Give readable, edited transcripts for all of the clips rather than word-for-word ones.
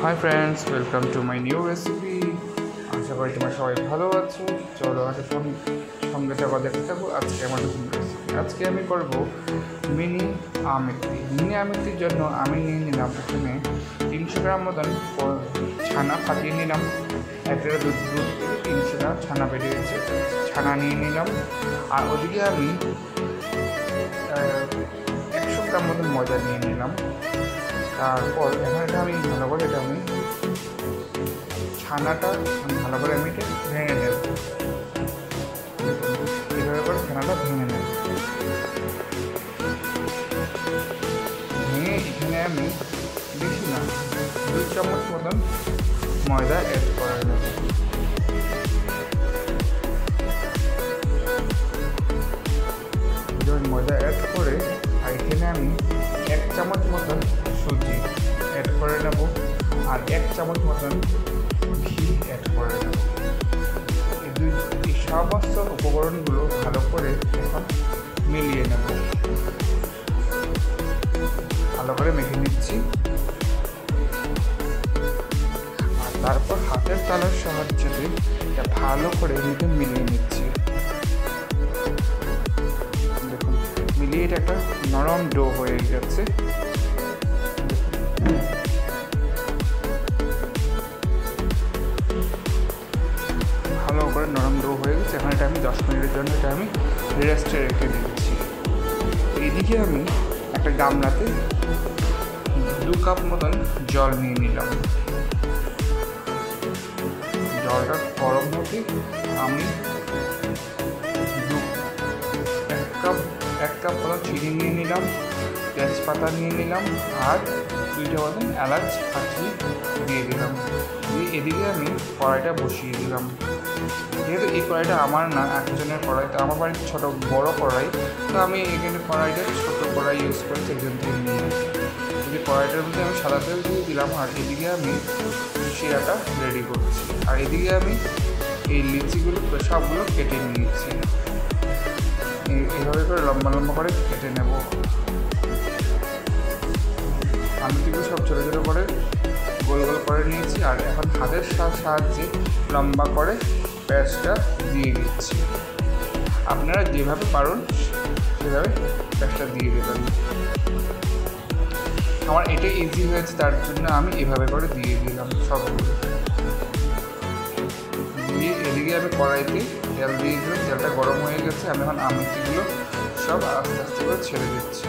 High friends, welcome to my new recipe. আশা করি তোমরা সবাই ভালো আছো। চলো আজকে সঙ্গে থাকো, দেখতে থাকো আজকে আমার নতুন রেসিপি। আজকে আমি করব মিনি আমেথি। মিনি আমেথির জন্য আমি নিয়ে নিলাম প্রথমে 300 গ্রাম মতন ছানা ফাটিয়ে নিলাম। 1 লিটার দুধ 300 গ্রাম ছানা বেরিয়েছে, ছানা নিয়ে নিলাম। আর ওদিকে আমি 100 গ্রাম মতন ময়দা নিয়ে নিলাম। তারপর এখন আমি ভালো করে ছানাটা ভালো করে আমি এটা ভেঙে নেব। এভাবে করে ছানাটা ভেঙে নেব। ভেঙে এখানে আমি বেশি না 2 চামচ মতন ময়দা অ্যাড করে নেব। ময়দা অ্যাড করে আর এখানে আমি 1 চামচ মতন সুজি অ্যাড করে নেব আর 1 চামচ মতন ঘি অ্যাড করে নেব। এই সমস্ত উপকরণগুলো ভালো করে এখন মিলিয়ে নেব। ভালো করে মেখে নিচ্ছি আর তারপর হাতের তালুর সাহায্যে এটা ভালো করে মিলিয়ে নিচ্ছি। দেখুন, মিলিয়ে এটা একটা নরম ডো হয়ে গেছে। ভালো করে নরম ডো হয়ে গেছে। এখন এটা আমি 10 মিনিটের জন্য এটা আমি রেস্টে রেখে দিচ্ছি। এইদিকে আমি একটা গামলাতে 2 কাপ মতন জল নিয়ে নিলাম। জলটা গরম হতে আমি 1 কাপ মতন চিনি নিয়ে নিলাম, তেজপাতা নিয়ে নিলাম আর 2টা মতন এলাচ ফাটিয়ে দিয়ে দিলাম। দিয়ে এদিকে আমি কড়াইটা বসিয়ে দিলাম। যেহেতু এই কড়াইটা আমার না, একজনের কড়াই, তো আমার বাড়ির বড় কড়াই, তো আমি এখানে কড়াইটা ছোটো কড়াই ইউজ করি, একজন থেকে নিয়ে এই কড়াইটার মধ্যে আমি সাদা তেল দিয়ে দিলাম। আর এদিকে আমি শিরাটা রেডি করছি আর এদিকে আমি এই লিচিগুলো সবগুলো কেটে নিয়েছি। এইভাবে করে লম্বা লম্বা করে কেটে নেব। আলুগুলো সব ছোটো ছোটো করে গোল গোল করে নিয়েছি আর এখন হাতের সাহায্যে লম্বা করে পেঁয়াজটা দিয়ে দিচ্ছি। আপনারা যেভাবে পারুন সেভাবে পেঁয়াজটা দিয়ে দেবেন। আমার এটা ইজি হয়েছে, তার জন্য আমি এভাবে করে দিয়ে দিলাম সবগুলো। দিয়ে এদিকে আমি কড়াইতে তেল দিয়ে দিলাম। তেলটা গরম হয়ে গেছে। আমি এখন আমেথিগুলো সব আস্তে আস্তে করে ছেড়ে দিচ্ছি।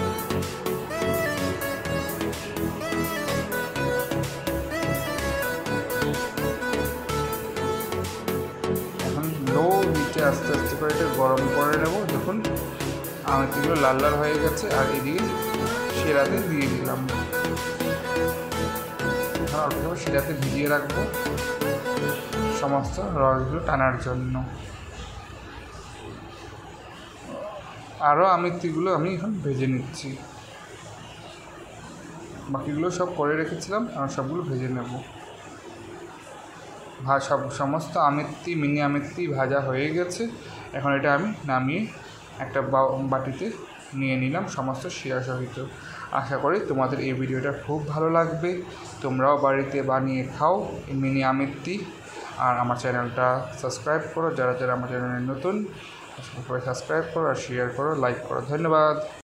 এখন লো নিচে আস্তে আস্তে করে এটা গরম করে নেব। দেখুন আমেথিগুলো লাল লাল হয়ে গেছে আর এদিকে শিরাতে দিয়ে দিলাম। এখন অল্প সময় শিরাতে ভিজিয়ে রাখবো সমস্ত রসগুলো টানার জন্য। আরও আমেথিগুলো আমি এখন ভেজে নিচ্ছি। বাকিগুলো সব করে রেখেছিলাম, আর সবগুলো ভেজে নেব। সমস্ত আমেথি, মিনি আমেথি ভাজা হয়ে গেছে। এখন এটা আমি নামিয়ে একটা বাটিতে নিয়ে নিলাম সমস্ত শিরা সহিত। আশা করি তোমাদের এই ভিডিওটা খুব ভালো লাগবে। তোমরাও বাড়িতে বানিয়ে খাও এই মিনি আমেথি। আর আমার চ্যানেলটা সাবস্ক্রাইব করো, যারা যারা আমার চ্যানেলে নতুন সবাই সাবস্ক্রাইব করো আর শেয়ার করো, লাইক করো। ধন্যবাদ।